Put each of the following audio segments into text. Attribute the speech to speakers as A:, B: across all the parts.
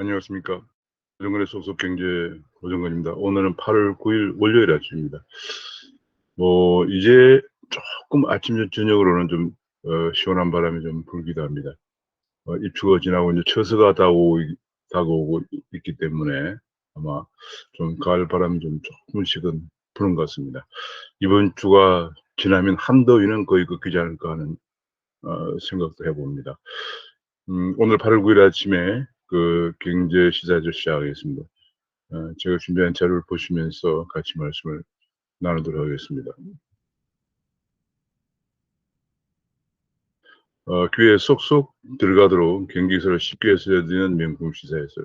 A: 안녕하십니까. 고정근의 소속 경제 고정근입니다. 오늘은 8월 9일 월요일 아침입니다. 이제 조금 아침 저녁으로는 좀 시원한 바람이 좀 불기도 합니다. 입추가 지나고 이제 처서가 다가오고 있기 때문에 아마 좀 가을 바람이 좀 조금씩은 부는 것 같습니다. 이번 주가 지나면 한더위는 거의 꺾이지 않을까 하는 생각도 해봅니다. 오늘 8월 9일 아침에 그 경제 시사를 시작하겠습니다. 제가 준비한 자료를 보시면서 같이 말씀을 나누도록 하겠습니다. 귀에 쏙쏙 들어가도록 경기 기사를 쉽게 해석해드리는 명품 시사에서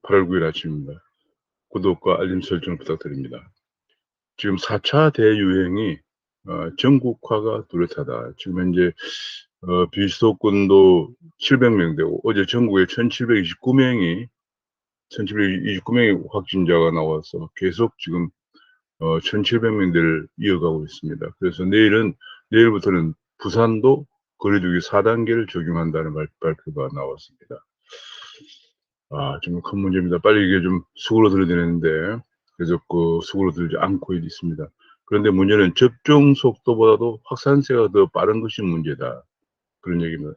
A: 8월 9일 아침입니다. 구독과 알림 설정 부탁드립니다. 지금 4차 대유행이 전국화가 뚜렷하다. 지금 현재 비수도권도 700명대고 어제 전국에 1729명이 확진자가 나와서 계속 지금 1700명대를 이어가고 있습니다. 그래서 내일부터는 부산도 거리두기 4단계를 적용한다는 발표가 나왔습니다. 정말 큰 문제입니다. 빨리 이게 좀 수그러들어야 되는데 계속 수그러들지 않고 있습니다. 그런데 문제는 접종 속도보다도 확산세가 더 빠른 것이 문제다. 그런 얘기입니다.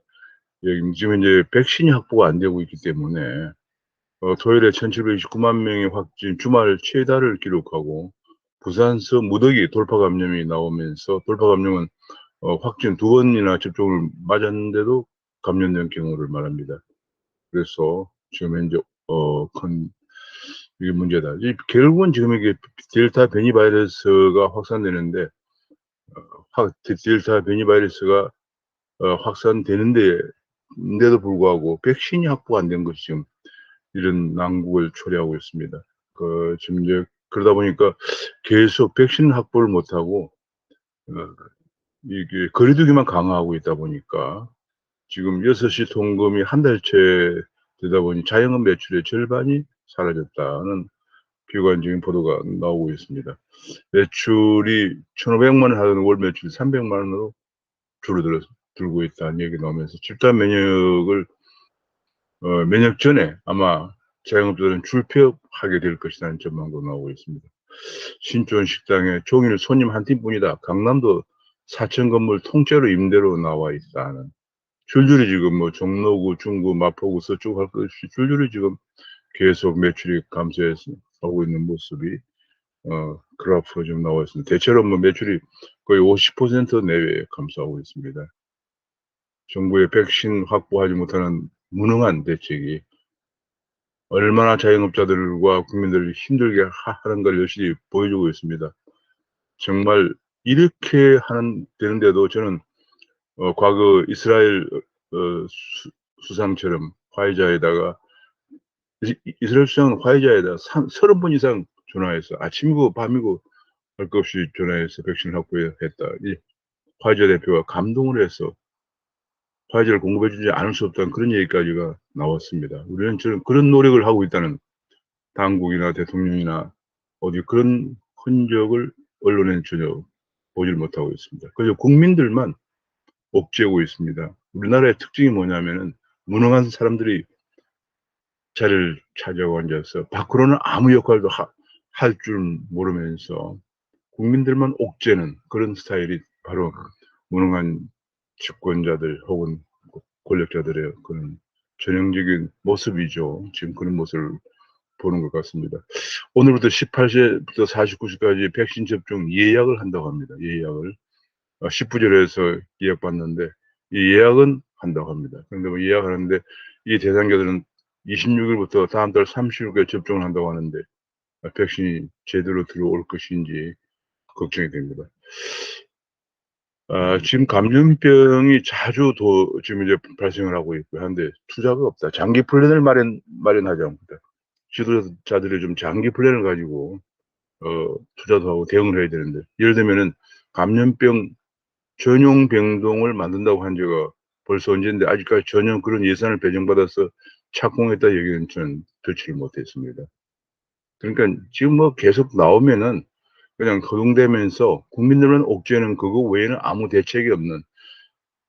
A: 지금 현재 백신이 확보가 안 되고 있기 때문에 토요일에 1729만 명의 확진, 주말 최다를 기록하고 부산서 무더기 돌파 감염이 나오면서 돌파 감염은 확진 2번이나 접종을 맞았는데도 감염된 경우를 말합니다. 그래서 지금 현재 큰 이게 문제다. 결국은 지금 이게 델타 변이 바이러스가 확산되는데 델타 변이 바이러스가 확산되는데도 불구하고 백신이 확보가 안 된 것이 지금 이런 난국을 초래하고 있습니다. 지금 이제 그러다 보니까 계속 백신 확보를 못하고 이게 거리두기만 강화하고 있다 보니까 지금 6시 통금이 한 달째 되다 보니 자영업 매출의 절반이 사라졌다는 비관적인 보도가 나오고 있습니다. 매출이 1,500만 원 하던 월 매출이 300만 원으로 줄고 있다는 얘기 나오면서 집단 면역 전에 아마 자영업자들은 줄폐업하게 될 것이라는 전망도 나오고 있습니다. 신촌 식당에 종일 손님 한 팀뿐이다. 강남도 4층 건물 통째로 임대로 나와 있다는 줄줄이 지금 종로구, 중구, 마포구, 서쪽 할 것 없이 줄줄이 지금 계속 매출이 감소해서 하고 있는 모습이 그래프로 지금 나와 있습니다. 대체로 매출이 거의 50% 내외에 감소하고 있습니다. 정부의 백신 확보하지 못하는 무능한 대책이 얼마나 자영업자들과 국민들을 힘들게 하는 걸 열심히 보여주고 있습니다. 정말 이렇게 되는데도 저는 과거 이스라엘 수상처럼 화이자에다가 이스라엘 수상은 화이자에다 30번 이상 전화해서 아침이고 밤이고 할 것 없이 전화해서 백신을 확보했다. 이 화이자 대표가 감동을 해서 화이자를 공급해주지 않을 수 없다는 그런 얘기까지가 나왔습니다. 우리는 저는 그런 노력을 하고 있다는 당국이나 대통령이나 어디 그런 흔적을 언론에는 전혀 보지를 못하고 있습니다. 그래서 국민들만 옥죄고 있습니다. 우리나라의 특징이 뭐냐면은 무능한 사람들이 자리를 차지하고 앉아서 밖으로는 아무 역할도 할 줄 모르면서 국민들만 옥죄는 그런 스타일이 바로 무능한 집권자들 혹은 권력자들의 그런 전형적인 모습이죠. 지금 그런 모습을 보는 것 같습니다. 오늘부터 18세부터 49세까지 백신 접종 예약을 한다고 합니다. 예약을 10부절에서 예약받는데 이 예약은 한다고 합니다. 그런데 예약하는데 이 대상자들은 26일부터 다음 달 30일까지 접종을 한다고 하는데 백신이 제대로 들어올 것인지 걱정이 됩니다. 지금 감염병이 자주 지금 이제 발생을 하고 있고 한데 투자가 없다. 장기 플랜을 마련하지 않습니다. 지도자들이 좀 장기 플랜을 가지고 투자도 하고 대응을 해야 되는데 예를 들면은 감염병 전용 병동을 만든다고 한 지가 벌써 언제인데 아직까지 전혀 그런 예산을 배정받아서 착공했다 얘기는 저는 듣지를 못했습니다. 그러니까 지금 계속 나오면은 그냥 허둥대면서 국민들은 옥죄는 그거 외에는 아무 대책이 없는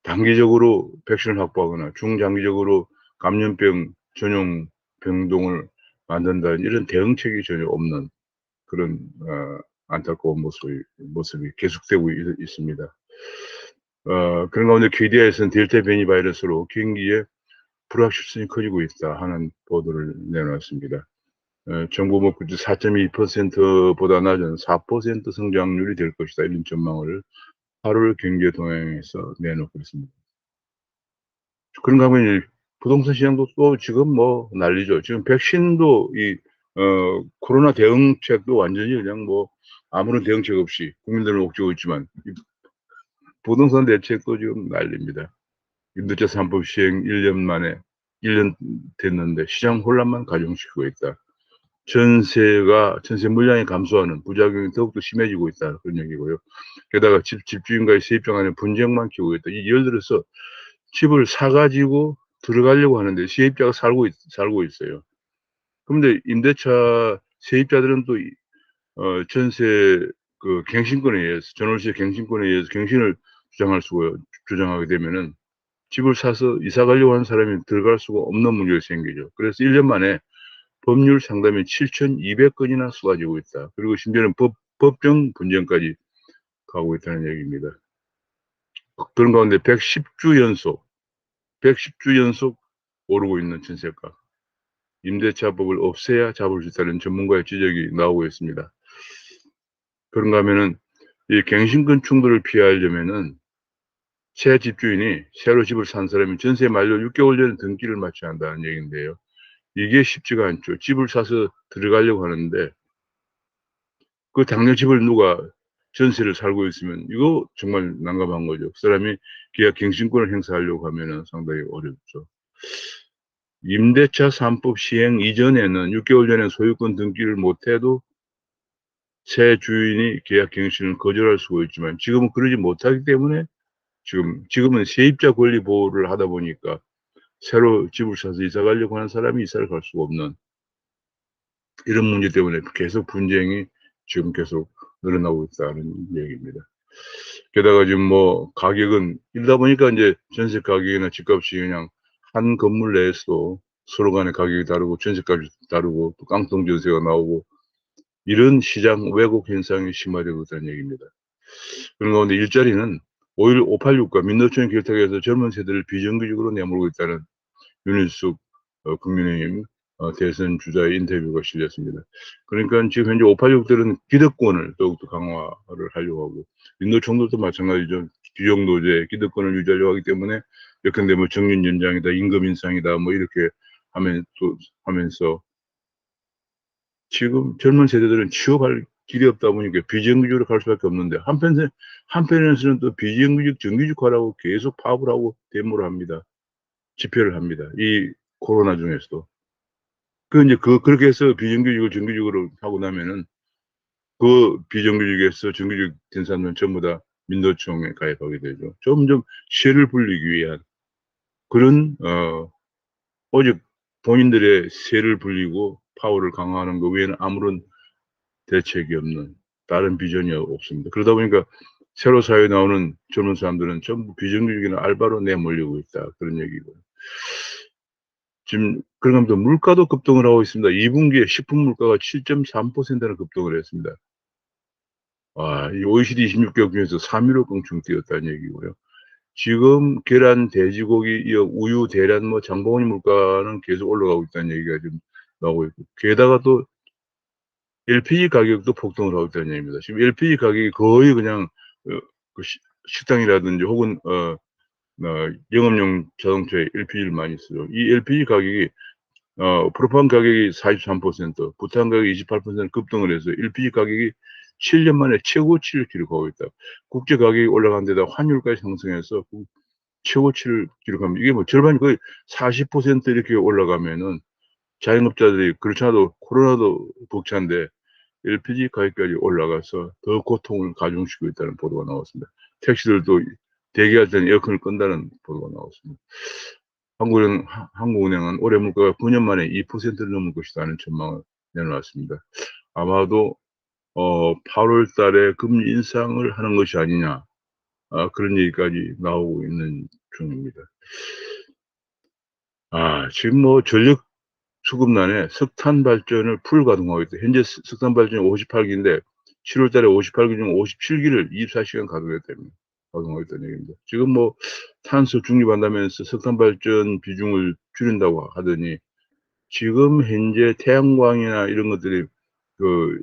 A: 단기적으로 백신을 확보하거나 중장기적으로 감염병 전용 병동을 만든다는 이런 대응책이 전혀 없는 그런 안타까운 모습이 계속되고 있습니다. 그런 가운데 KDI에서는 델타 변이 바이러스로 경기에 불확실성이 커지고 있다 하는 보도를 내놓았습니다. 정부 목표치 4.2%보다 낮은 4% 성장률이 될 것이다. 이런 전망을 8월 경제동향에서 내놓고 있습니다. 그런가 하면 부동산 시장도 또 지금 뭐 난리죠. 지금 백신도 코로나 대응책도 완전히 그냥 뭐 아무런 대응책 없이 국민들을 옥죄고 있지만 부동산 대책도 지금 난립니다. 임대차 3법 시행 1년 됐는데 시장 혼란만 가중시키고 있다. 전세 물량이 감소하는 부작용이 더욱더 심해지고 있다. 그런 얘기고요. 게다가 집주인과의 세입자 간의 분쟁만 키우고 있다. 예를 들어서 집을 사가지고 들어가려고 하는데 세입자가 살고 있어요. 그런데 임대차 세입자들은 또 전세 갱신권에 의해서 전월세 갱신권에 의해서 갱신을 주장하게 되면은 집을 사서 이사 가려고 하는 사람이 들어갈 수가 없는 문제가 생기죠. 그래서 1년 만에 법률 상담이 7,200건이나 쏟아지고 있다. 그리고 심지어는 법정 분쟁까지 가고 있다는 얘기입니다. 그런 가운데 110주 연속 오르고 있는 전세가. 임대차법을 없애야 잡을 수 있다는 전문가의 지적이 나오고 있습니다. 그런가 하면은 이 갱신권 충돌을 피하려면은 새 집주인이 새로 집을 산 사람이 전세 만료 6개월 전에 등기를 마쳐야 한다는 얘기인데요. 이게 쉽지가 않죠. 집을 사서 들어가려고 하는데 그 당뇨 집을 누가 전세를 살고 있으면 이거 정말 난감한 거죠. 그 사람이 계약 갱신권을 행사하려고 하면은 상당히 어렵죠. 임대차 3법 시행 이전에는 6개월 전에 소유권 등기를 못해도 새 주인이 계약 갱신을 거절할 수가 있지만 지금은 그러지 못하기 때문에 지금은 세입자 권리 보호를 하다 보니까 새로 집을 사서 이사 가려고 하는 사람이 이사를 갈 수가 없는 이런 문제 때문에 계속 분쟁이 지금 계속 늘어나고 있다는 얘기입니다. 게다가 지금 뭐 가격은 이러다 보니까 이제 전세 가격이나 집값이 그냥 한 건물 내에서도 서로 간의 가격이 다르고 전세값이 다르고 또 깡통 전세가 나오고 이런 시장 왜곡 현상이 심화되고 있다는 얘기입니다. 그런 가운데 일자리는 5.86과 민노총 결탁에서 젊은 세대를 비정규직으로 내몰고 있다는 윤일숙 국민의힘 대선 주자의 인터뷰가 실렸습니다. 그러니까 지금 현재 586들은 기득권을 더욱더 강화를 하려고 하고 민노총들도 마찬가지죠. 규정노조의 기득권을 유지하려고 하기 때문에 예컨대 뭐 정년 연장이다, 임금 인상이다, 뭐 이렇게 하면서 지금 젊은 세대들은 취업할 길이 없다 보니까 비정규직으로 갈 수밖에 없는데 한편에서는 또 비정규직 정규직화라고 계속 파업을 하고 데모를 합니다. 집회를 합니다. 이 코로나 중에서도. 이제 그렇게 해서 비정규직을 정규직으로 하고 나면은 그 비정규직에서 정규직 된 사람들은 전부 다 민노총에 가입하게 되죠. 점점 세를 불리기 위한 그런 오직 본인들의 세를 불리고 파워를 강화하는 것 외에는 아무런 대책이 없는 다른 비전이 없습니다. 그러다 보니까 새로 사회에 나오는 젊은 사람들은 전부 비정규직이나 알바로 내몰리고 있다. 그런 얘기고요. 지금 그러면서 물가도 급등을 하고 있습니다. 2분기에 식품 물가가 7.3%나 급등을 했습니다. 이 OECD 26개국 중에서 3위로 껑충 뛰었다는 얘기고요. 지금 계란, 돼지고기, 이어 우유, 대란, 뭐 장바구니 물가는 계속 올라가고 있다는 얘기가 지금 나오고 있고, 게다가 또 LPG 가격도 폭등을 하고 있다는 얘기입니다. 지금 LPG 가격이 거의 그냥 식당이라든지 혹은 영업용 자동차에 LPG를 많이 쓰죠. 이 LPG 가격이 프로판 가격이 43%, 부탄 가격이 28% 급등을 해서 LPG 가격이 7년 만에 최고치를 기록하고 있다. 국제 가격이 올라간 데다 환율까지 상승해서 최고치를 기록합니다. 이게 뭐 절반이 거의 40% 이렇게 올라가면은 자영업자들이 그렇지 않아도 코로나도 벅찬데 LPG 가격까지 올라가서 더 고통을 가중시키고 있다는 보도가 나왔습니다. 택시들도 대기할 때는 에어컨을 끈다는 보도가 나왔습니다. 한국은행은 올해 물가가 9년 만에 2%를 넘을 것이라는 전망을 내놓았습니다. 아마도 8월 달에 금리 인상을 하는 것이 아니냐, 그런 얘기까지 나오고 있는 중입니다. 지금 뭐 전력 수급난에 석탄 발전을 풀 가동하고 있다. 현재 석탄 발전이 58기인데 7월 달에 58기 중 57기를 24시간 가동했답니다. 가동하고 있다는 얘기입니다. 지금 뭐 탄소 중립한다면서 석탄 발전 비중을 줄인다고 하더니 지금 현재 태양광이나 이런 것들이 그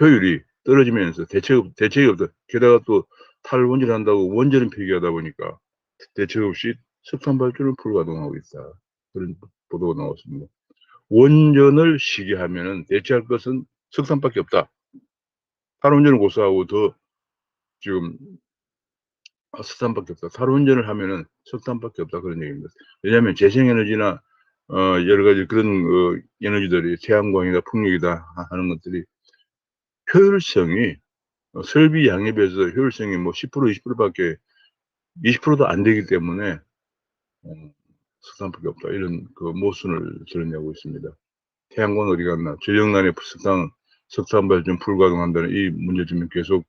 A: 효율이 떨어지면서 대책이 없다. 게다가 또 탈원전 한다고 원전은 폐기하다 보니까 대책 없이 석탄 발전을 풀 가동하고 있다. 그런 보도가 나왔습니다. 원전을 시기하면은 대체할 것은 석탄밖에 없다. 탈원전을 고수하고 더 지금 석탄밖에 없다. 탈원전을 하면은 석탄밖에 없다. 그런 얘기입니다. 왜냐하면 재생에너지나 여러 가지 그런 에너지들이 태양광이다, 풍력이다 하는 것들이 효율성이 설비 양에 비해서 효율성이 뭐 10%, 20%밖에 20%도 안 되기 때문에 석탄밖에 없다. 이런 그 모순을 드러내고 있습니다. 태양광 어디 갔나? 전력난에 석탄 발전 불가동한다는 이 문제점이 계속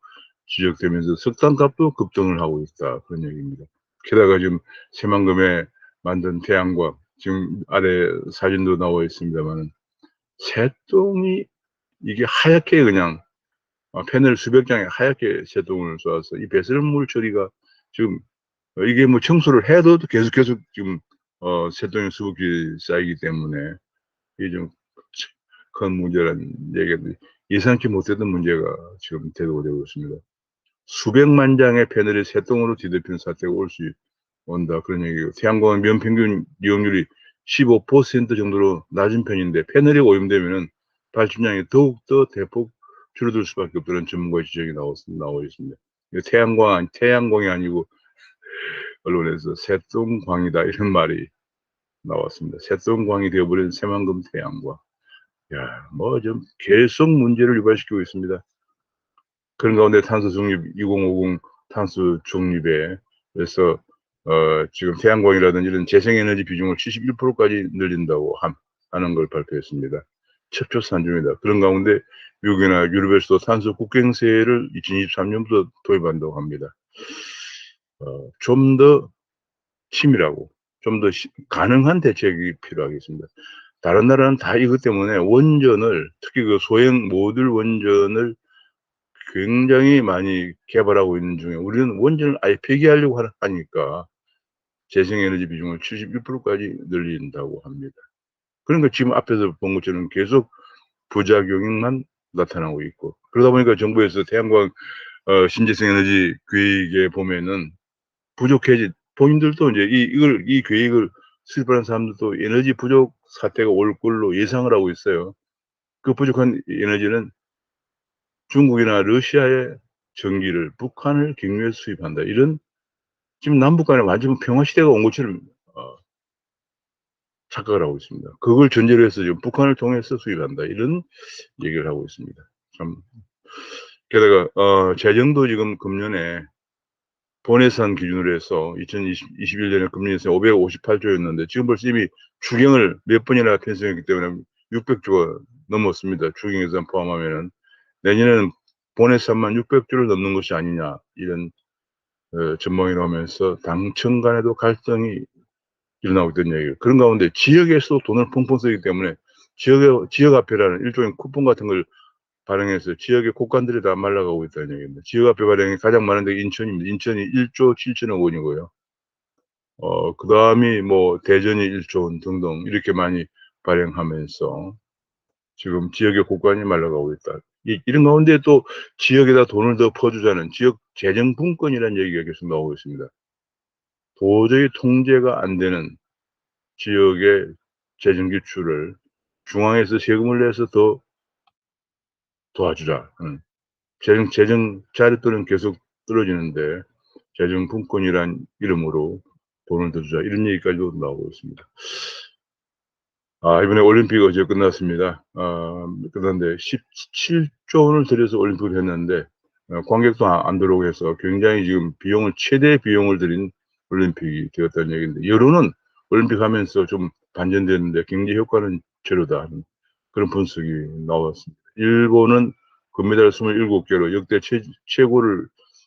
A: 지적되면서 석탄값도 급등을 하고 있다. 그런 얘기입니다. 게다가 지금 새만금에 만든 태양광, 지금 아래 사진도 나와 있습니다만 새똥이 이게 하얗게 그냥 패널 수백 장에 하얗게 새똥을 쏘아서 이 배설물 처리가 지금 이게 뭐 청소를 해도 계속 지금 새똥이 수북이 쌓이기 때문에 이게 좀 큰 문제라는 얘기가 예상치 못했던 문제가 지금 대두가 되고 있습니다. 수백만 장의 패널이 새똥으로 뒤덮인 사태가 온다. 그런 얘기고 태양광 연평균 이용률이 15% 정도로 낮은 편인데 패널이 오염되면은 발전량이 더욱더 대폭 줄어들 수밖에 없다는 전문가의 지적이 나와 있습니다. 태양광이 아니고 언론에서 새똥광이다 이런 말이 나왔습니다. 새똥광이 되어버린 새만금 태양광. 야, 뭐 좀 계속 문제를 유발시키고 있습니다. 그런 가운데 탄소 중립 2050 탄소 중립에 그래서 지금 태양광이라든지 이런 재생에너지 비중을 71%까지 늘린다고 하는 걸 발표했습니다. 첩초산중이다. 그런 가운데 미국이나 유럽에서도 탄소 국경세를 2023년부터 도입한다고 합니다. 좀 더 치밀하고 좀 더 가능한 대책이 필요하겠습니다. 다른 나라는 다 이것 때문에 원전을 특히 그 소형 모듈 원전을 굉장히 많이 개발하고 있는 중에 우리는 원전을 아예 폐기하려고 하니까 재생에너지 비중을 71%까지 늘린다고 합니다. 그러니까 지금 앞에서 본 것처럼 계속 부작용만 나타나고 있고 그러다 보니까 정부에서 태양광 신재생 에너지 계획에 보면은 본인들도 이제 이 계획을 수립하는 사람들도 에너지 부족 사태가 올 걸로 예상을 하고 있어요. 그 부족한 에너지는 중국이나 러시아의 전기를 북한을 경유해서 수입한다. 이런 지금 남북 간에 완전 평화 시대가 온 것처럼 착각을 하고 있습니다. 그걸 전제로 해서 지금 북한을 통해서 수입한다. 이런 얘기를 하고 있습니다. 참 게다가 재정도 지금 금년에 본예산 기준으로 해서 2021년에 금년 예산이 558조였는데 지금 벌써 이미 추경을 몇 번이나 편성했기 때문에 600조가 넘었습니다. 추경 예산 포함하면은 내년에는 본예산만 600조를 넘는 것이 아니냐 이런 전망이 나오면서 당청 간에도 갈등이 일어나고 있던 얘기예요. 그런 가운데 지역에서도 돈을 펑펑 쓰기 때문에 지역화폐라는 일종의 쿠폰 같은 걸 발행해서 지역의 곳간들이 다 말라가고 있다는 얘기입니다. 지역화폐 발행이 가장 많은 데가 인천입니다. 인천이 1조 7천억 원이고요. 그 다음이 뭐 대전이 1조 원 등등 이렇게 많이 발행하면서 지금 지역의 곳간이 말라가고 있다. 이런 가운데 또 지역에다 돈을 더 퍼주자는 지역 재정 분권이라는 얘기가 계속 나오고 있습니다. 도저히 통제가 안 되는 지역의 재정 기출을 중앙에서 세금을 내서 더 도와주자. 재정 자료들은 계속 떨어지는데 재정 분권이란 이름으로 돈을 더 주자. 이런 얘기까지도 나오고 있습니다. 이번에 올림픽 어제 끝났습니다. 끝났는데 17조 원을 들여서 올림픽을 했는데 관객도 안 들어오고 해서 굉장히 지금 최대 비용을 들인 올림픽이 되었다는 얘기인데 여론은 올림픽 하면서 좀 반전되는데 경제 효과는 제로다 하는 그런 분석이 나왔습니다. 일본은 금메달 27개로 역대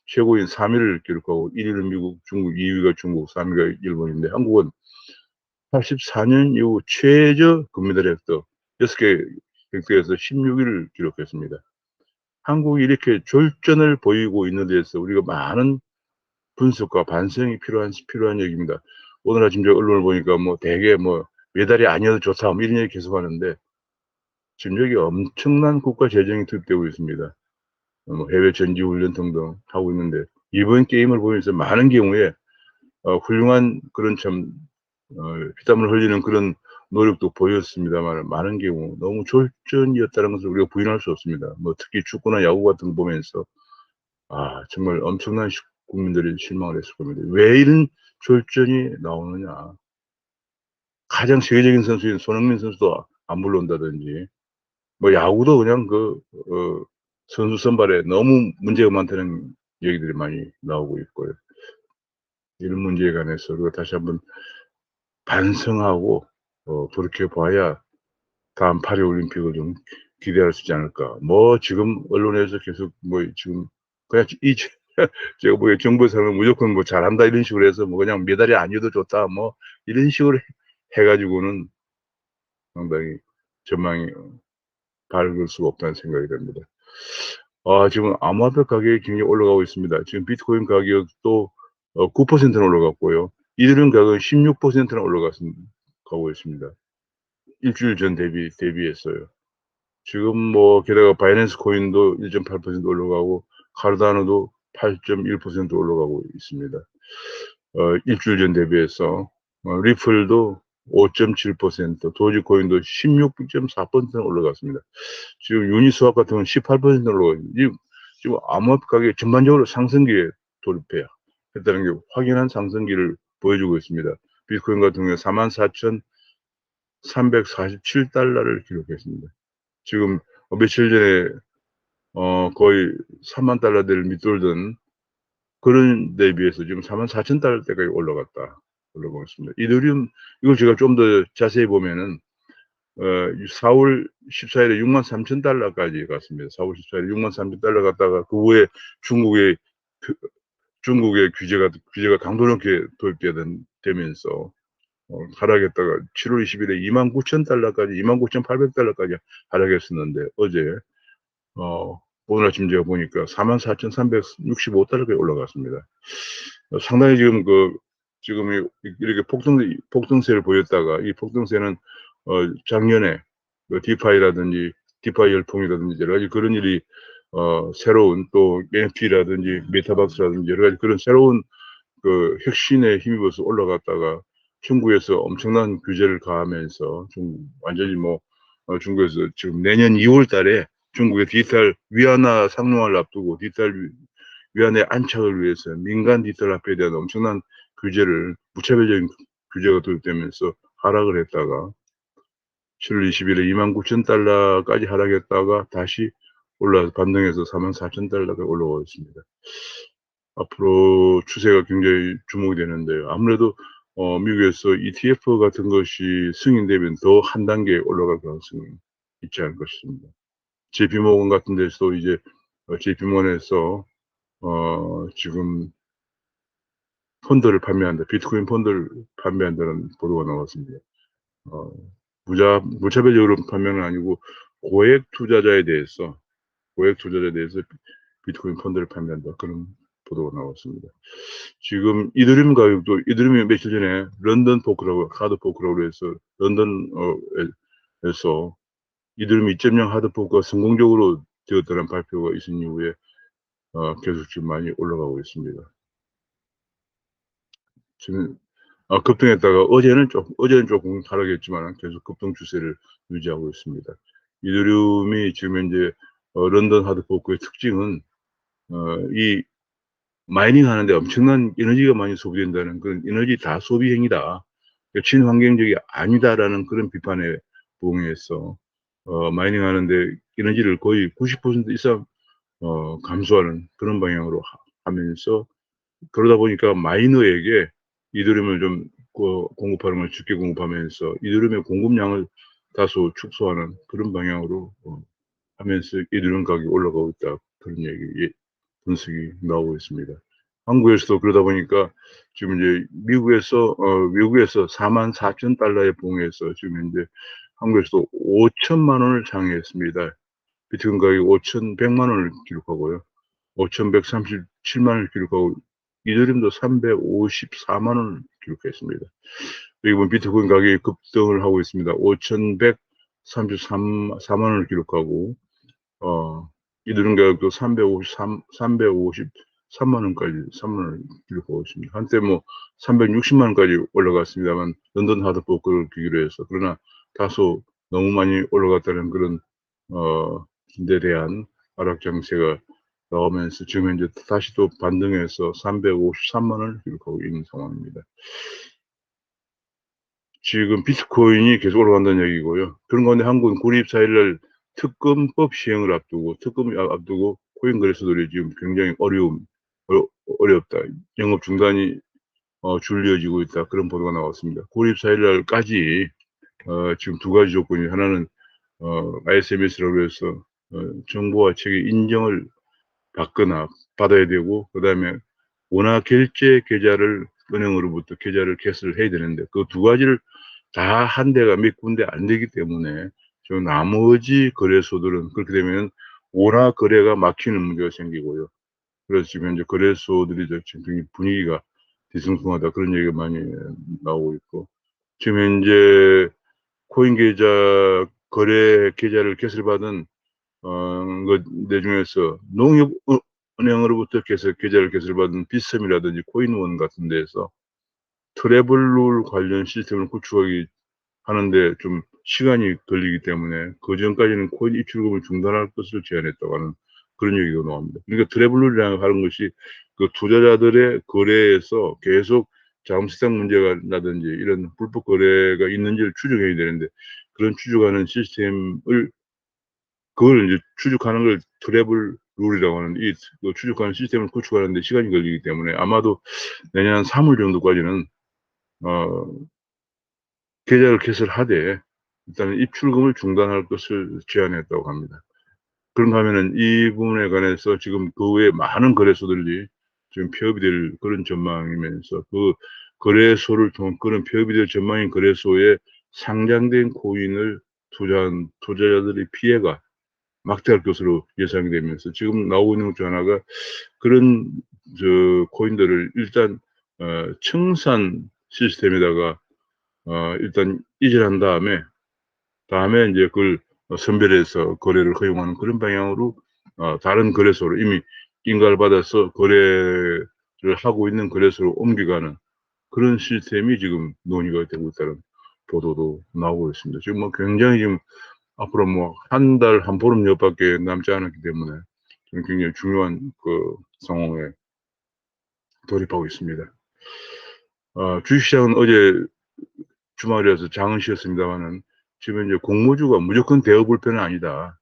A: 최고인 3위를 기록하고 1위는 미국, 중국, 2위가 중국, 3위가 일본인데 한국은 84년 이후 최저 금메달 획득 6개 획득해서 16위를 기록했습니다. 한국이 이렇게 졸전을 보이고 있는 데에서 우리가 많은 분석과 반성이 필요한 얘기입니다. 오늘 아침 저 언론을 보니까 뭐 대개 뭐 메달이 아니어도 좋다 뭐 이런 얘기 계속하는데 지금 여기 엄청난 국가 재정이 투입되고 있습니다. 뭐 해외 전지훈련 등등 하고 있는데 이번 게임을 보면서 많은 경우에 훌륭한 그런 참 피땀을 흘리는 그런 노력도 보였습니다만 많은 경우 너무 졸전이었다는 것을 우리가 부인할 수 없습니다. 뭐 특히 축구나 야구 같은 거 보면서 정말 엄청난 국민들이 실망을 했을 겁니다. 왜 이런 졸전이 나오느냐. 가장 세계적인 선수인 손흥민 선수도 안 불러온다든지 뭐 야구도 그냥 선수 선발에 너무 문제가 많다는 얘기들이 많이 나오고 있고요. 이런 문제에 관해서 우리가 다시 한번 반성하고 돌이켜봐야 다음 파리올림픽을 좀 기대할 수 있지 않을까. 뭐 지금 언론에서 계속 뭐 지금 그냥 제가 보기에 정부에서는 무조건 뭐 잘한다 이런 식으로 해서 뭐 그냥 메달이 아니어도 좋다 뭐 이런 식으로 해가지고는 상당히 전망이 밝을 수가 없다는 생각이 듭니다. 지금 암호화폐 가격이 굉장히 올라가고 있습니다. 지금 비트코인 가격도 9%나 올라갔고요. 이더리움 가격은 16%나 가고 있습니다. 일주일 전 대비했어요. 지금 뭐 게다가 바이낸스 코인도 1.8% 올라가고 카르다노도 8.1% 올라가고 있습니다. 일주일 전 대비해서 리플도 5.7%, 도지코인도 16.4% 올라갔습니다. 지금 유니스왑 같은 건 18% 올라가고 지금 암호화폐 가격이 전반적으로 상승기에 돌입해야 했다는 게 확연한 상승기를 보여주고 있습니다. 비트코인 같은 경우에 44,347달러를 기록했습니다. 지금 며칠 전에 거의 3만 달러대를 밑돌던 그런 데 비해서 지금 44,000달러대까지 올라가고 있습니다. 이더리움 이걸 제가 좀 더 자세히 보면은 4월 14일에 63,000달러까지 갔습니다. 4월 14일에 63,000달러 갔다가 그 후에 중국의 규제가 강도 높게 도입되면서 하락했다가 7월 20일에 29,000달러까지 29,800달러까지 하락했었는데 어제 오늘 아침 제가 보니까 44,365달러까지 올라갔습니다. 상당히 지금 이렇게 폭등세를 보였다가 이 폭등세는 작년에 디파이라든지 디파이 열풍이라든지 여러 가지 그런 일이 새로운 또 NFT라든지 메타박스라든지 여러 가지 그런 새로운 혁신에 힘입어서 올라갔다가 중국에서 엄청난 규제를 가하면서 완전히 중국에서 지금 내년 2월 달에 중국의 디지털 위안화 상용화를 앞두고 디지털 위안화의 안착을 위해서 민간 디지털 화폐에 대한 엄청난 무차별적인 규제가 도입되면서 하락을 했다가 7월 20일에 29,000달러까지 하락했다가 다시 올라서 반등해서 44,000달러가 올라오고 있습니다. 앞으로 추세가 굉장히 주목이 되는데요. 아무래도 미국에서 ETF 같은 것이 승인되면 더 한 단계 올라갈 가능성이 있지 않을까 싶습니다. JP모건 같은 데서도 이제 JP모건에서 지금 펀드를 판매한다. 비트코인 펀드를 판매한다는 보도가 나왔습니다. 무차별적으로 판매는 아니고 고액 투자자에 대해서 비트코인 펀드를 판매한다. 그런 보도가 나왔습니다. 지금 이더리움 가격도 이더리움이 며칠 전에 런던 포크라고 하드 포크라고 해서 런던에서 이더리움 2.0 하드 포크가 성공적으로 되었다는 발표가 있은 이후에 계속 지금 많이 올라가고 있습니다. 지금 급등했다가 어제는 조금 하락했지만 계속 급등 추세를 유지하고 있습니다. 이더리움이 지금 현재 런던 하드 포크의 특징은 이 마이닝 하는데 엄청난 에너지가 많이 소비된다는 그런 에너지 다소비 행위다. 친환경적이 아니다라는 그런 비판에 부응해서 마이닝 하는데 에너지를 거의 90% 이상 감소하는 그런 방향으로 하면서 그러다 보니까 마이너에게 이더리움을 좀 공급하는 걸 적게 공급하면서 이더리움의 공급량을 다소 축소하는 그런 방향으로 하면서 이더리움 가격이 올라가고 있다. 그런 분석이 나오고 있습니다. 한국에서도 그러다 보니까 지금 이제 미국에서 44,000달러에 봉해서 지금 현재 한국에서도 5천만 원을 장해했습니다. 비트코인 가격이 5,100만 원을 기록하고요. 5,137만 원을 기록하고 이더리움도 354만 원을 기록했습니다. 여기 보면 비트코인 가격이 급등을 하고 있습니다. 5,133만 원을 기록하고 이더리움 가격도 353만 원까지 3만 원을 기록하고 있습니다. 한때 뭐 360만 원까지 올라갔습니다만 런던 하드포크를 기기로 해서 그러나 다소 너무 많이 올라갔다는 그런 긴데 대한 하락 장세가 나오면서 지금 현재 다시 또 반등해서 353만 원을 기록하고 있는 상황입니다. 지금 비트코인이 계속 올라간다는 얘기고요. 그런 가운데 한국은 9월 24일날 특검법 시행을 앞두고 코인 거래소들이 지금 굉장히 어렵다. 영업 중단이 줄여지고 있다. 그런 보도가 나왔습니다. 9월 24일날까지 지금 두 가지 조건이 하나는 ISMS라고 해서 정보와 체계 인정을 받아야 되고 그다음에 원화 결제 계좌를 은행으로부터 계좌를 개설을 해야 되는데 그 두 가지를 다 한 데가 몇 군데 안 되기 때문에 저 나머지 거래소들은 그렇게 되면 원화 거래가 막히는 문제가 생기고요. 그래서 지금 현재 거래소들이 지금 분위기가 뒤숭숭하다 그런 얘기가 많이 나오고 있고 지금 현재 코인 계좌 거래 계좌를 개설받은 내 중에서 농협은행으로부터 계좌를 개설받은 비썸이라든지 코인원 같은 데에서 트래블룰 관련 시스템을 구축하기 하는데 좀 시간이 걸리기 때문에 그 전까지는 코인 입출금을 중단할 것을 제안했다고 하는 그런 얘기가 나옵니다. 그러니까 트래블룰이라는 하는 것이 그 투자자들의 거래에서 계속 자금시장 문제가 나든지 이런 불법 거래가 있는지를 추적해야 되는데 그런 추적하는 시스템을 그걸 이제 추적하는 걸 트래블 룰이라고 하는 그 추적하는 시스템을 구축하는데 시간이 걸리기 때문에 아마도 내년 3월 정도까지는 계좌를 개설하되 일단은 입출금을 중단할 것을 제안했다고 합니다. 그런가 하면은 이 부분에 관해서 지금 그 외에 많은 거래소들이 지금 폐업이 될 그런 전망이면서 그 거래소를 통한 그런 폐업이 될 전망인 거래소에 상장된 코인을 투자한 투자자들의 피해가 막대할 것으로 예상이 되면서 지금 나오고 있는 것 중 하나가 그런 코인들을 일단 청산 시스템에다가 일단 이전한 다음에 이제 그걸 선별해서 거래를 허용하는 그런 방향으로 다른 거래소로 이미 인가를 받아서 거래를 하고 있는 거래소로 옮겨가는 그런 시스템이 지금 논의가 되고 있다는 보도도 나오고 있습니다. 지금 뭐 굉장히 지금 앞으로 뭐 한 달, 한 보름 여밖에 남지 않았기 때문에 지금 굉장히 중요한 그 상황에 돌입하고 있습니다. 주식시장은 어제 주말이라서 장은 쉬었습니다만은 지금 이제 공모주가 무조건 대여 불편은 아니다.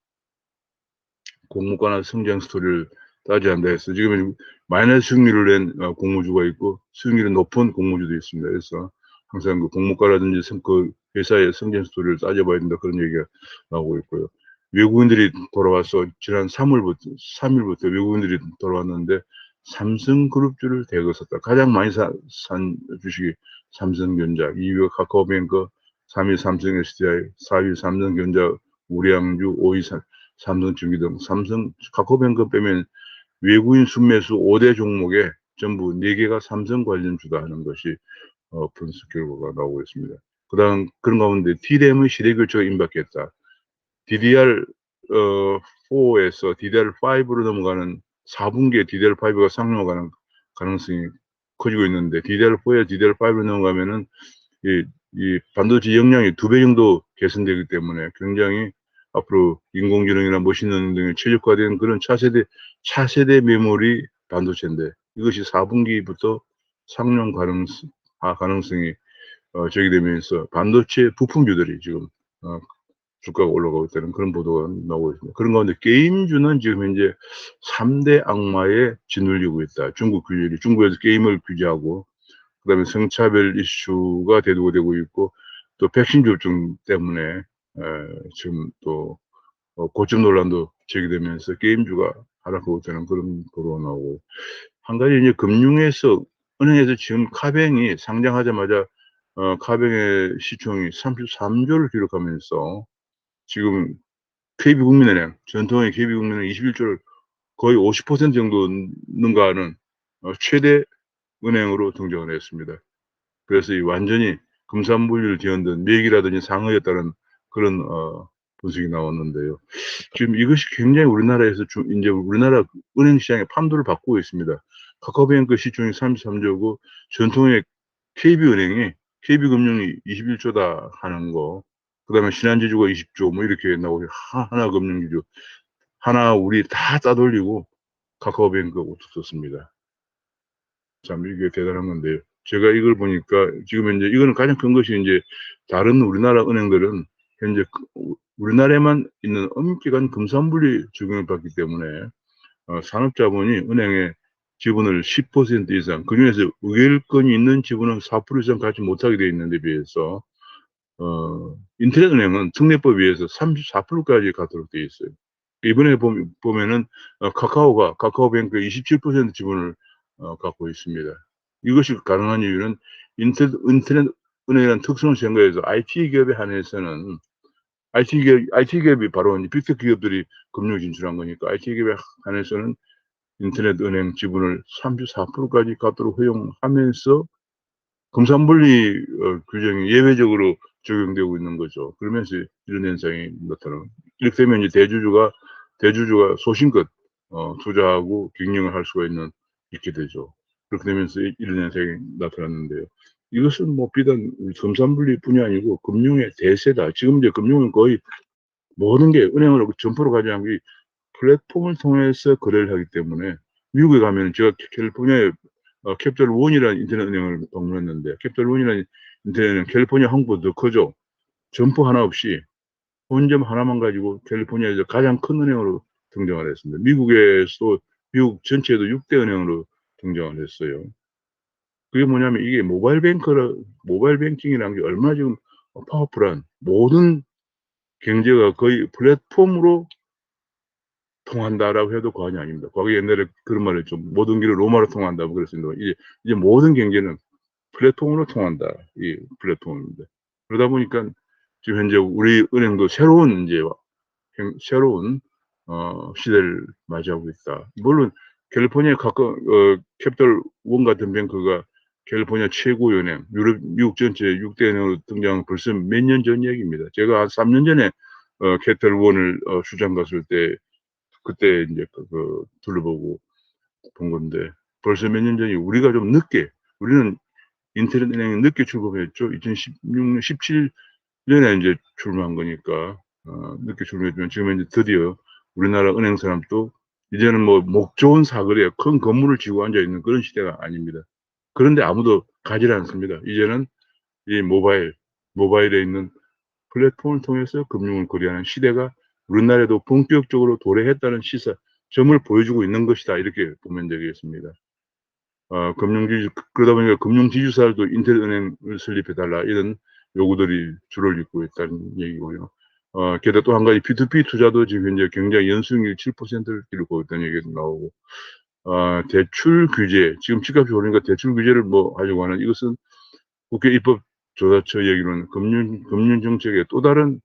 A: 공모가나 성장 스토리를 따져야 한다 해서 지금 마이너스 수익률을 낸 공모주가 있고 수익률이 높은 공모주도 있습니다. 그래서 항상 그 공모가라든지 그 회사의 성장 스토리를 따져봐야 된다 그런 얘기가 나오고 있고요. 외국인들이 돌아와서 지난 3일부터 외국인들이 돌아왔는데 삼성그룹주를 대거 샀다. 가장 많이 산 주식이 삼성전자, 2위가 카카오뱅크, 3위 삼성 SDI, 4위 삼성전자, 우량주, 5위 삼성전기 등 카카오뱅크 빼면 외국인 순매수 5대 종목에 전부 4개가 삼성 관련주다 하는 것이 분석 결과가 나오고 있습니다. 그런 가운데 T램의 시대 교체가 임박했다. DDR4에서 DDR5로 넘어가는 4분기에 DDR5가 상용화가는 가능성이 커지고 있는데 DDR4에 DDR5로 넘어가면은 이 반도체 역량이 2배 정도 개선되기 때문에 굉장히 앞으로 인공지능이나 머신러닝 등에 최적화된 그런 차세대 메모리 반도체인데 이것이 4분기부터 상용 가능성이 제기되면서 반도체 부품주들이 지금 주가가 올라가고 있다는 그런 보도가 나오고 있습니다. 그런 가운데 게임주는 지금 현재 3대 악마에 짓눌리고 있다. 중국에서 게임을 규제하고 그다음에 성차별 이슈가 대두가 되고 있고 또 백신 접종 때문에 지금 또 고점 논란도 제기되면서 게임주가 하락하고 있다는 그런 보도가 나오고, 한 가지 이제 금융에서, 은행에서 지금 카뱅이 상장하자마자 카뱅의 시총이 33조를 기록하면서 지금 KB국민은행, 전통의 KB국민은행 21조를 거의 50% 정도 능가하는 최대 은행으로 등장을 했습니다. 그래서 이 완전히 금산분리를 뒤흔든 매기라든지 상어였다는 그런 분석이 나왔는데요. 지금 이것이 굉장히 우리나라에서 이제 우리나라 은행 시장의 판도를 바꾸고 있습니다. 카카오뱅크 시총이 33조고 전통의 KB은행이 KB금융이 21조다 하는 거, 그다음에 신한지주가 20조 뭐 이렇게 나오고, 하나금융지주, 하나 우리 다 따돌리고 카카오뱅크가 웃었습니다. 참 이게 대단한 건데요. 제가 이걸 보니까 지금 이제 이거는 가장 큰 것이 이제 다른 우리나라 은행들은 현재 우리나라에만 있는 엄격한 금산분리 적용을 받기 때문에 산업자본이 은행에 지분을 10% 이상, 그중에서 의결권이 있는 지분은 4% 이상 갖지 못하게 되어 있는 데 비해서 인터넷은행은 특례법에 의해서 34%까지 갖도록 되어 있어요. 이번에 보면은 카카오뱅크의 27% 지분을 갖고 있습니다. 이것이 가능한 이유는 인터넷 은행이라는 특성을 생각해서 IT 기업에 한해서는 IT 기업이 바로 빅테크 기업들이 금융 진출한 거니까 IT 기업에 한해서는 인터넷 은행 지분을 34%까지 갖도록 허용하면서 금산분리 규정이 예외적으로 적용되고 있는 거죠. 그러면서 이런 현상이 나타나는. 이렇게 되면 이제 대주주가 소신껏 투자하고 경영을 할 수가 있게 되죠. 그렇게 되면서 이런 현상이 나타났는데요. 이것은 뭐 비단 금산분리뿐이 아니고 금융의 대세다. 지금 이제 금융은 거의 모든 게 은행으로 점포로 가지 않고 플랫폼을 통해서 거래를 하기 때문에, 미국에 가면 제가 캘리포니아에 캐피털 원이라는 인터넷 은행을 방문했는데, 캐피털 원이라는 인터넷 은행 캘리포니아 항구보다 더 크죠. 점포 하나 없이 본점 하나만 가지고 캘리포니아에서 가장 큰 은행으로 등장을 했습니다. 미국에서도 미국 전체에도 6대 은행으로 등장을 했어요. 그게 뭐냐면 이게 모바일 뱅킹이라는 게 얼마나 지금 파워풀한, 모든 경제가 거의 플랫폼으로 통한다라고 해도 과언이 아닙니다. 과거 옛날에 그런 말을 좀 모든 길을 로마로 통한다고 그랬습니다. 이제 모든 경제는 플랫폼으로 통한다. 이 플랫폼입니다. 그러다 보니까 지금 현재 우리 은행도 새로운 시대를 맞이하고 있다. 물론 캘리포니아 캐피털 원 같은 뱅크가 캘리포니아 최고 은행, 미국 전체 6대 은행으로 등장한 벌써 몇 년 전 얘기입니다. 제가 한 3년 전에 캐피털 원을 출장 갔을 때 그때 이제 둘러보고 본 건데, 벌써 몇 년 전이 우리가 좀 늦게, 우리는 인터넷 은행이 늦게 출범했죠. 2016년, 17년에 이제 출범한 거니까, 늦게 출범했지만 지금 이제 드디어 우리나라 은행 사람도 이제는 뭐 목 좋은 사거리에 큰 건물을 지고 앉아 있는 그런 시대가 아닙니다. 그런데 아무도 가지를 않습니다. 이제는 이 모바일에 있는 플랫폼을 통해서 금융을 거래하는 시대가 우리나라에도 본격적으로 도래했다는 점을 보여주고 있는 것이다. 이렇게 보면 되겠습니다. 그러다 보니까 금융지주사들도 인터넷은행을 설립해달라, 이런 요구들이 줄을 잇고 있다는 얘기고요. 게다가 또 한 가지 P2P 투자도 지금 현재 굉장히 연수익률 7%를 기록하고 있다는 얘기가 나오고, 대출 규제, 지금 집값이 오르니까 대출 규제를 뭐 하려고 하는, 이것은 국회 입법조사처 얘기로는 금융정책의 또 다른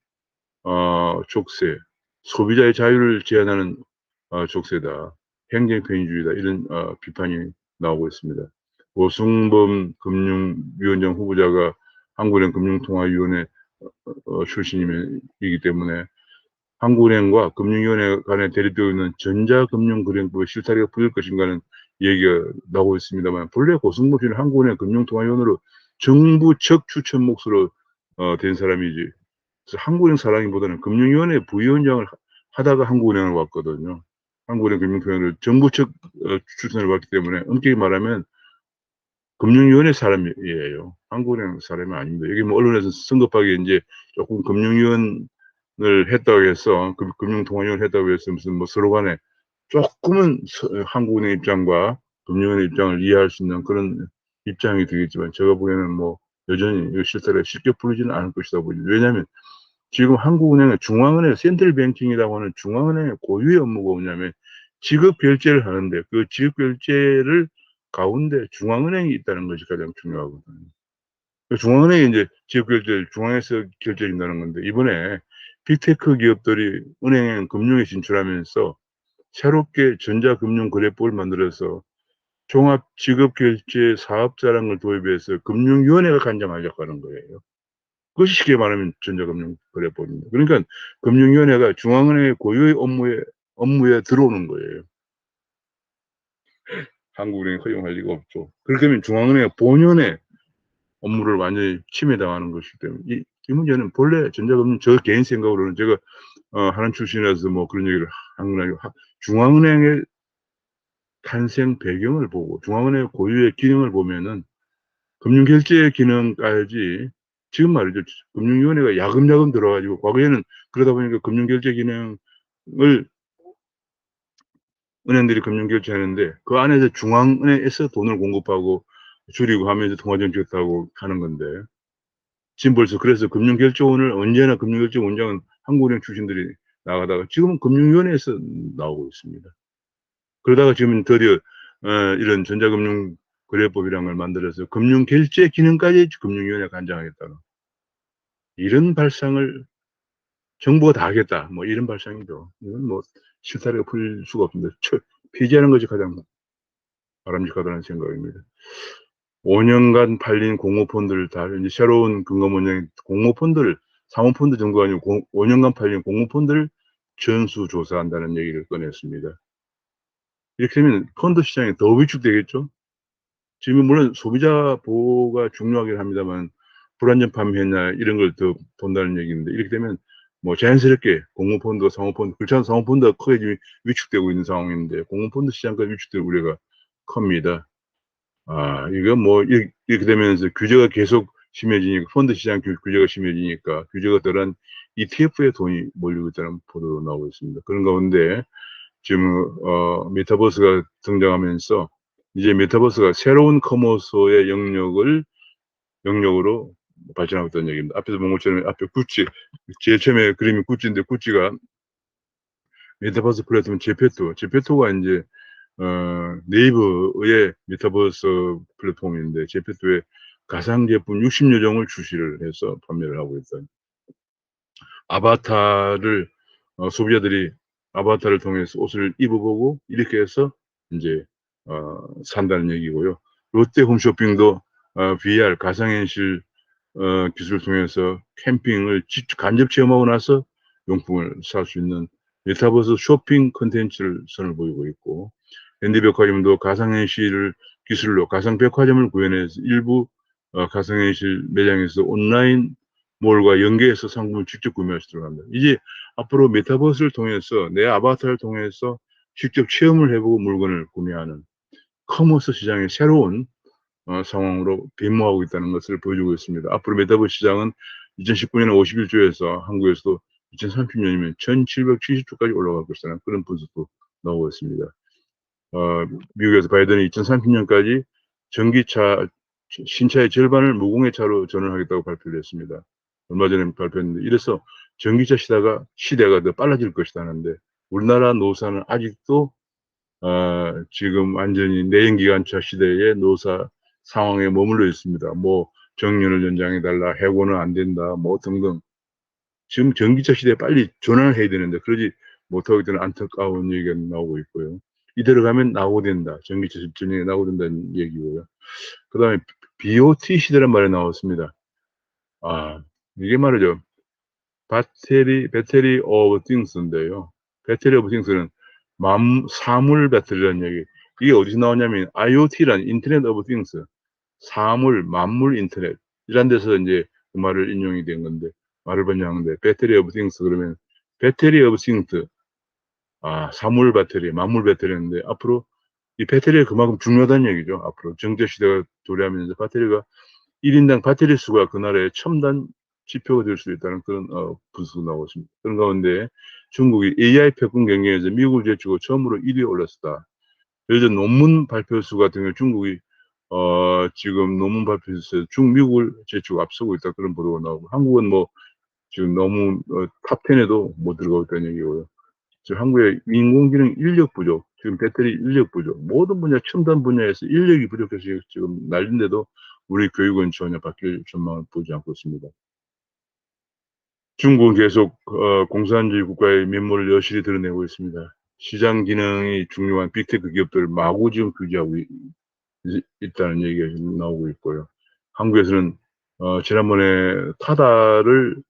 A: 족쇄, 소비자의 자유를 제한하는 족쇄다, 행정편의주의다, 이런 비판이 나오고 있습니다. 오승범 금융위원장 후보자가 한국은행 금융통화위원회 출신이기 때문에 한국은행과 금융위원회 간에 대립되고 있는 전자금융거래법의 실타래가 풀릴 것인가는 얘기가 나오고 있습니다만, 본래 고승범 씨는 한국은행 금융통화위원으로 정부 측 추천 몫으로 된 사람이지, 그래서 한국은행 사람보다는 금융위원회 부위원장을 하다가 한국은행을 왔거든요. 한국은행 금융통화위원회를 정부 측 추천을 받기 때문에 엄격히 말하면 금융위원회 사람이에요. 한국은행 사람이 아닙니다. 여기 뭐 언론에서 성급하게 이제 조금 금융위원을 했다고 해서, 금융통화위원을 했다고 해서 무슨 뭐 서로 간에 조금은 한국은행 입장과 금융위원회 입장을 이해할 수 있는 그런 입장이 되겠지만, 제가 보기에는 뭐 여전히 이 실타래 쉽게 풀리지는 않을 것이다 보입니다. 왜냐하면 지금 한국은행의 중앙은행 센트럴뱅킹이라고 하는 중앙은행의 고유의 업무가 뭐냐면 지급 결제를 하는데 그 지급 결제를 가운데 중앙은행이 있다는 것이 가장 중요하거든요. 중앙은행이 이제 지급 결제를 중앙에서 결제해 준다는 건데 이번에 빅테크 기업들이 은행 금융에 진출하면서 새롭게 전자금융거래법을 만들어서 종합 지급 결제 사업자라는 걸 도입해서 금융위원회가 관장하려고 하는 거예요. 그것이 쉽게 말하면 전자금융거래법입니다. 그러니까 금융위원회가 중앙은행의 고유의 업무에 들어오는 거예요. 한국은행이 허용할 리가 없죠. 그렇게 하면 중앙은행의 본연의 업무를 완전히 침해당하는 것이기 때문에 이 문제는 본래 전자금융 저 개인 생각으로는 제가 하남 출신이라서 뭐 그런 얘기를 하는 건 중앙은행의 탄생 배경을 보고 중앙은행의 고유의 기능을 보면은 금융결제 기능까지 지금 말이죠. 금융위원회가 야금야금 들어가지고 과거에는 그러다 보니까 금융결제 기능을 은행들이 금융결제하는데 그 안에서 중앙은행에서 돈을 공급하고 줄이고 하면서 통화정책하고 하는 건데 지금 벌써 그래서 금융결제원을 언제나 금융결제원장은 한국은행 출신들이 나가다가 지금은 금융위원회에서 나오고 있습니다. 그러다가 지금 드디어 이런 전자금융거래법이라는 걸 만들어서 금융결제 기능까지 금융위원회가 관장하겠다는 이런 발상을 정부가 다 하겠다 뭐 이런 발상이죠. 이건 뭐 실타래가 풀릴 수가 없습니다. 폐지하는 것이 가장 바람직하다는 생각입니다. 5년간 팔린 공모펀드를 다 이제 새로운 금감원장이 공모펀드를 사모펀드 정도가 아니고 5년간 팔린 공모펀드를 전수조사한다는 얘기를 꺼냈습니다. 이렇게 되면 펀드 시장이 더 위축되겠죠. 지금 물론 소비자 보호가 중요하긴 합니다만 불안전 판매나 이런 걸 더 본다는 얘기인데 이렇게 되면 뭐 자연스럽게 공모펀드와 사모펀드 그렇지 않은 사모펀드가 크게 지금 위축되고 있는 상황인데 공모펀드 시장까지 위축될 우려가 큽니다. 이건 뭐 이렇게 되면서 규제가 계속 심해지니까 펀드 시장 규제가 심해지니까 규제가 덜한 ETF에 돈이 몰리고 있다는 보도도 나오고 있습니다. 그런 가운데 지금 메타버스가 등장하면서 이제 메타버스가 새로운 커머스의 영역으로 발전하고 있다는 얘기입니다. 앞에서 본 것처럼 앞에 구찌 제일 처음에 그림이 구찌인데 구찌가 메타버스 플랫폼 제페토가 이제 네이버의 메타버스 플랫폼인데 제페토에 가상제품 60여 종을 출시를 해서 판매를 하고 있다. 아바타를 소비자들이 아바타를 통해서 옷을 입어보고 이렇게 해서 이제 산다는 얘기고요. 롯데 홈쇼핑도 VR 가상현실 기술을 통해서 캠핑을 직접 간접 체험하고 나서 용품을 살 수 있는 메타버스 쇼핑 콘텐츠를 선을 보이고 있고 앤디백화점도 가상현실 기술로 가상백화점을 구현해서 일부 가상현실 매장에서 온라인 몰과 연계해서 상품을 직접 구매할 수 있도록 합니다. 이제 앞으로 메타버스를 통해서 내 아바타를 통해서 직접 체험을 해보고 물건을 구매하는 커머스 시장의 새로운 상황으로 변모하고 있다는 것을 보여주고 있습니다. 앞으로 메타버스 시장은 2019년에 51조에서 한국에서도 2030년이면 1770조까지 올라갈 것이라는 그런 분석도 나오고 있습니다. 미국에서 바이든이 2030년까지 전기차 신차의 절반을 무공해차로 전환하겠다고 발표를 했습니다. 얼마 전에 발표했는데 이래서 전기차 시대가 더 빨라질 것이다 하는데 우리나라 노사는 아직도 지금 완전히 내연기관차 시대의 노사 상황에 머물러 있습니다. 뭐 정년을 연장해달라, 해고는 안 된다, 뭐 등등. 지금 전기차 시대에 빨리 전환을 해야 되는데 그러지 못하기 때문에 안타까운 얘기가 나오고 있고요. 이대로 가면 나오고 된다. 전기차 전쟁에 나오고 된다는 얘기고요. 그 다음에 BOT 시대란 말이 나왔습니다. 이게 말이죠. 배터리 오브 띵스인데요. 배터리 오브 띵스는 사물 배터리라는 얘기. 이게 어디서 나오냐면 IoT라는 인터넷 오브 띵스. 만물 인터넷. 이런 데서 이제 그 말을 인용이 된 건데, 말을 번역하는데, 배터리 오브 띵스 그러면, 배터리 오브 띵스. 사물 배터리, 만물 배터리인데, 앞으로 이 배터리가 그만큼 중요하다는 얘기죠. 앞으로 정제시대가 도래하면서 배터리가 1인당 배터리 수가 그 나라의 첨단 지표가 될 수 있다는 그런 분석이 나오고 있습니다. 그런 가운데 중국이 AI 패권 경쟁에서 미국을 제치고 처음으로 1위에 올랐다. 예를 들어 논문 발표 수 같은 경우 중국이 지금 논문 발표에서 미국을 제치고 앞서고 있다 그런 보도가 나오고 한국은 뭐 지금 너무 탑10에도 못 들어가고 있다는 얘기고요. 지금 한국의 인공지능 인력 부족 지금 배터리 인력 부족, 모든 분야, 첨단 분야에서 인력이 부족해서 지금 난린데도 우리 교육은 전혀 바뀔 전망을 보지 않고 있습니다. 중국은 계속 공산주의 국가의 면모를 여실히 드러내고 있습니다. 시장 기능이 중요한 빅테크 기업들을 마구 지금 규제하고 있다는 얘기가 지금 나오고 있고요. 한국에서는 지난번에 타다를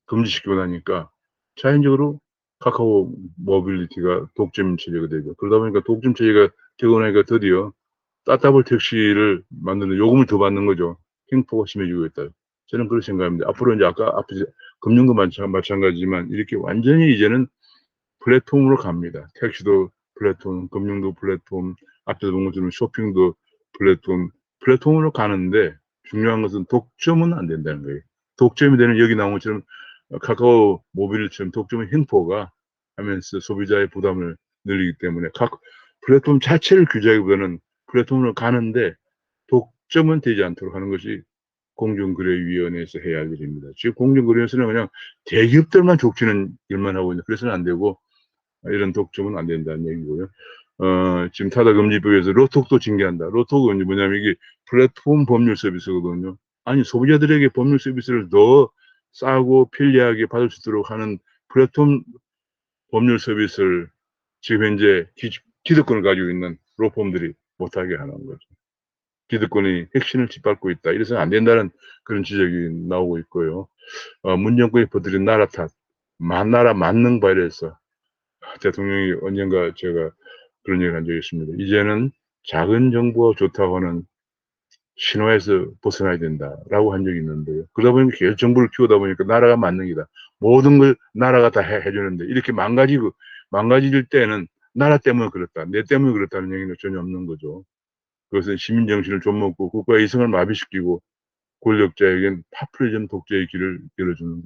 A: 금지시키고 나니까 자연적으로 카카오 모빌리티가 독점 체제가 되죠. 그러다 보니까 독점 체제가 되고 나니까 드디어 따따블 택시를 만드는 요금을 더 받는 거죠. 횡포가 심해지고 있다. 저는 그렇게 생각합니다. 앞으로 이제 아까 앞에 금융도 마찬가지지만 이렇게 완전히 이제는 플랫폼으로 갑니다. 택시도 플랫폼, 금융도 플랫폼, 앞에서 본 것처럼 쇼핑도 플랫폼으로 가는데 중요한 것은 독점은 안 된다는 거예요. 독점이 되는 여기 나온 것처럼 카카오 모빌처럼 독점의 횡포가 하면서 소비자의 부담을 늘리기 때문에 각 플랫폼 자체를 규제하기보다는 플랫폼으로 가는데 독점은 되지 않도록 하는 것이 공정거래위원회에서 해야 할 일입니다. 지금 공정거래위원회에서는 그냥 대기업들만 족치는 일만 하고 있는데 그래서는 안 되고 이런 독점은 안 된다는 얘기고요. 지금 타다금지법에서 로톡도 징계한다. 로톡은 뭐냐면 이게 플랫폼 법률 서비스거든요. 아니 소비자들에게 법률 서비스를 더 싸고 편리하게 받을 수 있도록 하는 플랫폼 법률 서비스를 지금 현재 기득권을 가지고 있는 로펌들이 못하게 하는 거죠. 기득권이 핵심을 짓밟고 있다. 이래서는 안 된다는 그런 지적이 나오고 있고요. 문 정권이 퍼뜨린 나라 탓, 나라 만능 바이러스. 대통령이 언젠가 제가 그런 얘기를 한 적이 있습니다. 이제는 작은 정부가 좋다고 하는 신화에서 벗어나야 된다라고 한 적이 있는데요. 그러다 보니까 계속 정부를 키우다 보니까 나라가 만능이다. 모든 걸 나라가 다 해주는데 이렇게 망가질 때는 나라 때문에 그렇다. 내 때문에 그렇다는 얘기는 전혀 없는 거죠. 그것은 시민정신을 좀먹고 국가의 이성을 마비시키고 권력자에겐 파퓰리즘 독재의 길을 열어주는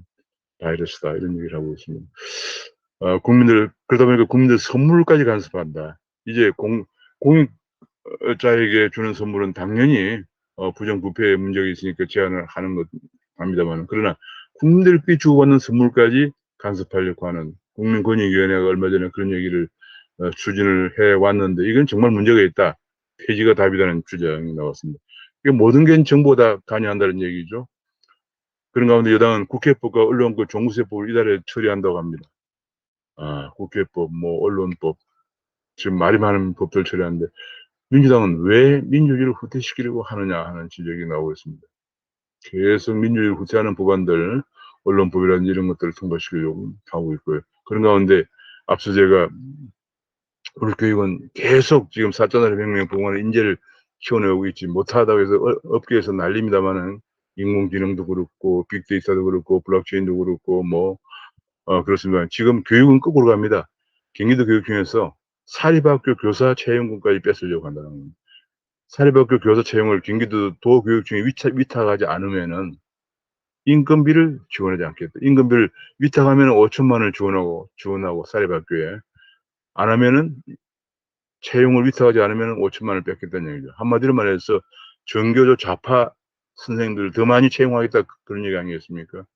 A: 바이러스다. 이런 얘기를 하고 있습니다. 그러다 보니까 국민들 선물까지 간섭한다. 이제 공익자에게 주는 선물은 당연히 부정부패의 문제가 있으니까 제한을 하는 것 합니다만, 그러나 국민들께 주고받는 선물까지 간섭하려고 하는 국민권익위원회가 얼마 전에 그런 얘기를 추진을 해왔는데 이건 정말 문제가 있다. 폐지가 답이라는 주장이 나왔습니다. 이게 모든 게 정보다 관여한다는 얘기죠. 그런 가운데 여당은 국회법과 언론권 종부세법을 이달에 처리한다고 합니다. 국회법, 언론법, 지금 말이 많은 법들 처리하는데 민주당은 왜 민주주의를 후퇴시키려고 하느냐 하는 지적이 나오고 있습니다. 계속 민주주의를 후퇴하는 법안들, 언론법이라든지 이런 것들을 통과시키려고 하고 있고요. 그런 가운데 앞서 제가 우리 교육은 계속 지금 4.1 혁명 봉헌의 인재를 키워내고 있지 못하다고 해서 업계에서 난립니다만은 인공지능도 그렇고 빅데이터도 그렇고 블록체인도 그렇고 그렇습니다. 지금 교육은 거꾸로 갑니다. 경기도 교육청에서 사립학교 교사 채용권까지 뺏으려고 한다는 겁니다. 사립학교 교사 채용을 경기도 도교육청에 위탁하지 않으면은 인건비를 지원하지 않겠다. 인건비를 위탁하면 5천만 원을 지원하고 사립학교에 안 하면은 채용을 위탁하지 않으면 5천만 원을 뺏겠다는 얘기죠. 한마디로 말해서 정교조 좌파 선생님들을 더 많이 채용하겠다 그런 얘기 아니겠습니까?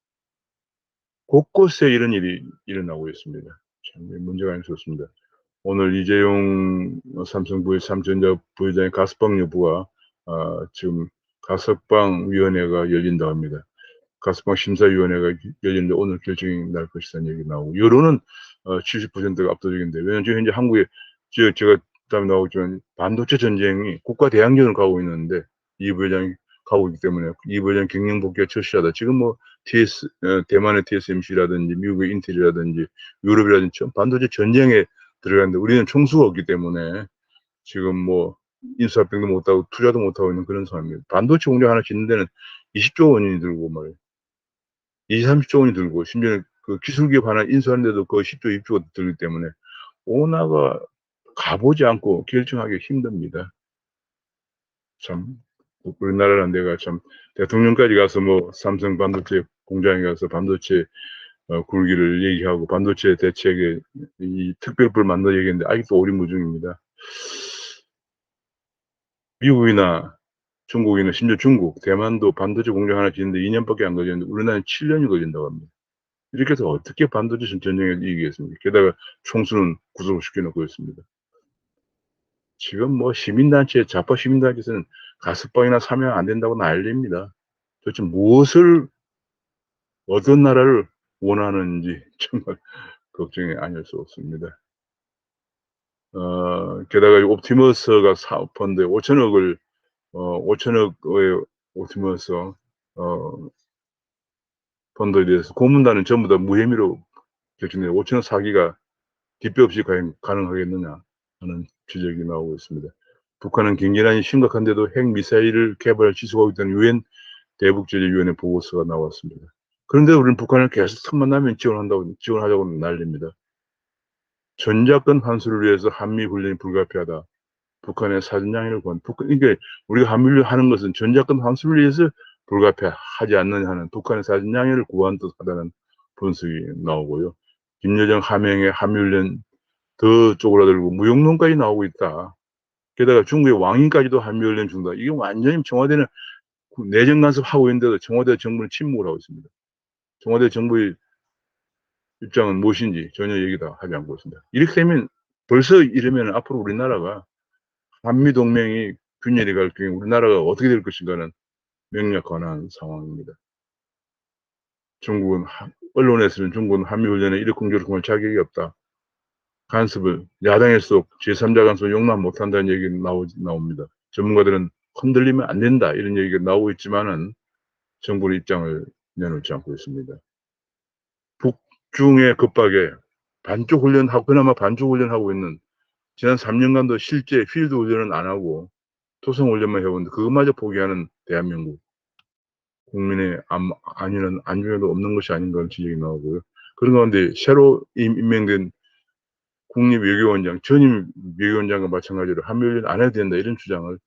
A: 곳곳에 이런 일이 일어나고 있습니다. 참 문제가 있었습니다. 오늘 이재용 삼성전자 부회장의 가석방 여부가 지금 가석방 위원회가 열린다고 합니다. 가석방 심사위원회가 열리는데 오늘 결정이 날 것이라는 얘기 나오고 여론은 70%가 압도적인데 왜냐하면 지금 현재 한국에 제가 다음에 나오지만 반도체 전쟁이 국가 대항전을 가고 있는데 이 부회장이 가고 있기 때문에 이 부회장 경영 복귀가 절실하다. 지금 대만의 TSMC라든지 미국의 인텔이라든지 유럽이라든지 반도체 전쟁에 들어가는데 우리는 총수가 없기 때문에 지금 인수합병도 못하고 투자도 못하고 있는 그런 상황입니다. 반도체 공장 하나 짓는 데는 20조 원이 들고 말이에요. 20, 30조 원이 들고 심지어는 그 기술기업 하나 인수하는데도 거의 10조, 20조가 들기 때문에 오나가 가보지 않고 결정하기 힘듭니다. 참 우리나라는 내가 참 대통령까지 가서 삼성 반도체 공장에 가서 반도체 굴기를 얘기하고 반도체 대책에 이 특별법을 만들어 얘기했는데 아직도 오리무중입니다. 미국이나 중국이나 심지어 중국, 대만도 반도체 공장 하나 짓는데 2년밖에 안 걸리는데 우리나라는 7년이 걸린다고 합니다. 이렇게 해서 어떻게 반도체 전쟁에 이기겠습니까? 게다가 총수는 구속시켜 놓고 있습니다. 지금 뭐 시민단체, 좌파 시민단체에서는 가스방이나 사면 안 된다고 난리입니다. 도대체 무엇을, 어떤 나라를 원하는지 정말 걱정이 아닐 수 없습니다. 게다가 옵티머스가 사업 펀드에 5천억을, 5천억의 옵티머스, 펀드에 대해서 고문단은 전부 다 무혐의로 결정돼요. 5천억 사기가 뒷배 없이 과연 가능하겠느냐 하는 지적이 나오고 있습니다. 북한은 경제난이 심각한데도 핵미사일을 개발 지속하고 있다는 유엔 대북제재위원회 보고서가 나왔습니다. 그런데 우리는 북한을 계속 틈만 나면 지원하자고 난립니다. 전작권 환수를 위해서 한미 훈련이 불가피하다. 북한의 사전장애를 구한, 이게 우리가 한미를 하는 것은 전작권 환수를 위해서 불가피하지 않느냐 하는 북한의 사전장애를 구한 듯하다는 분석이 나오고요. 김여정 하명의 한미훈련 더 쪼그라들고 무용론까지 나오고 있다. 게다가 중국의 왕인까지도 한미훈련 중다. 이게 완전히 청와대는 내정 간섭하고 있는데도 청와대 정부는 침묵을 하고 있습니다. 청와대 정부의 입장은 무엇인지 전혀 얘기도 하지 않고 있습니다. 이렇게 되면 벌써 이러면 앞으로 우리나라가 한미 동맹이 균열이 갈 경우에 우리나라가 어떻게 될 것인가는 명확한 상황입니다. 중국은 언론에서는 중국은 한미훈련에 이러쿵저러쿵 할 자격이 없다. 간섭을 야당에서 제3자 간섭을 용납 못한다는 얘기가 나옵니다. 전문가들은 흔들리면 안 된다 이런 얘기가 나오고 있지만은 정부의 입장을 내놓지 않고 있습니다. 북중의 급박에 반쪽 훈련하고 그나마 반쪽 훈련하고 있는 지난 3년간도 실제 필드 훈련은 안 하고 토성 훈련만 해오는데 그것마저 포기하는 대한민국 국민의 안중에도 없는 것이 아닌가 하는 지적이 나오고요. 그런 가운데 새로 임명된 국립외교원장, 전임 외교원장과 마찬가지로 한미훈련 안 해도 된다 이런 주장을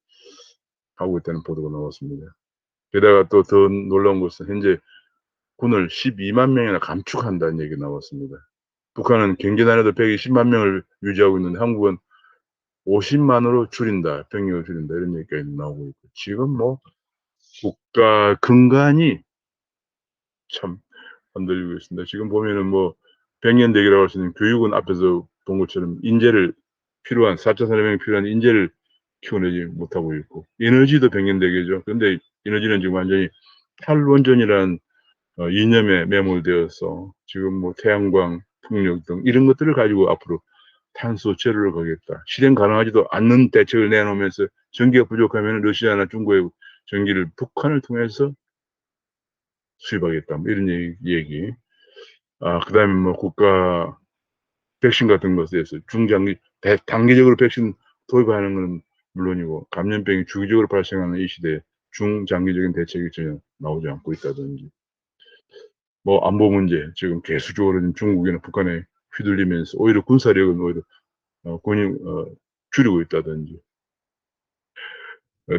A: 하고 있다는 보도가 나왔습니다. 게다가 또 더 놀라운 것은 현재 군을 12만 명이나 감축한다는 얘기가 나왔습니다. 북한은 경제난에도 120만 명을 유지하고 있는데 한국은 50만으로 줄인다, 병력을 줄인다 이런 얘기가 나오고 있고 지금 뭐 국가 근간이 참 흔들리고 있습니다. 지금 보면은 뭐 백년대계라고 할 수 있는 교육은 앞에서 본 것처럼 인재를 필요한 4차 산업혁명에 필요한 인재를 키워내지 못하고 있고 에너지도 백년대계죠. 그런데 에너지는 지금 완전히 탈원전이라는 이념에 매몰되어서 지금 뭐 태양광, 풍력 등 이런 것들을 가지고 앞으로 탄소 제로를 가겠다. 실행 가능하지도 않는 대책을 내놓으면서 전기가 부족하면 러시아나 중국의 전기를 북한을 통해서 수입하겠다. 뭐 이런 얘기. 그다음에 뭐 국가 백신 같은 것에 대해서 중장기 단기적으로 백신 도입하는 건 물론이고 감염병이 주기적으로 발생하는 이 시대에 중장기적인 대책이 전혀 나오지 않고 있다든지 뭐 안보 문제 지금 계속적으로 중국이나 북한에 휘둘리면서 오히려 군사력은 오히려 군이 줄이고 있다든지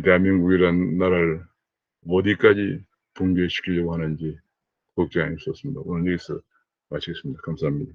A: 대한민국이라는 나라를 어디까지 붕괴시키려고 하는지 걱정이 있었습니다. 오늘 여기서 마치겠습니다. 감사합니다.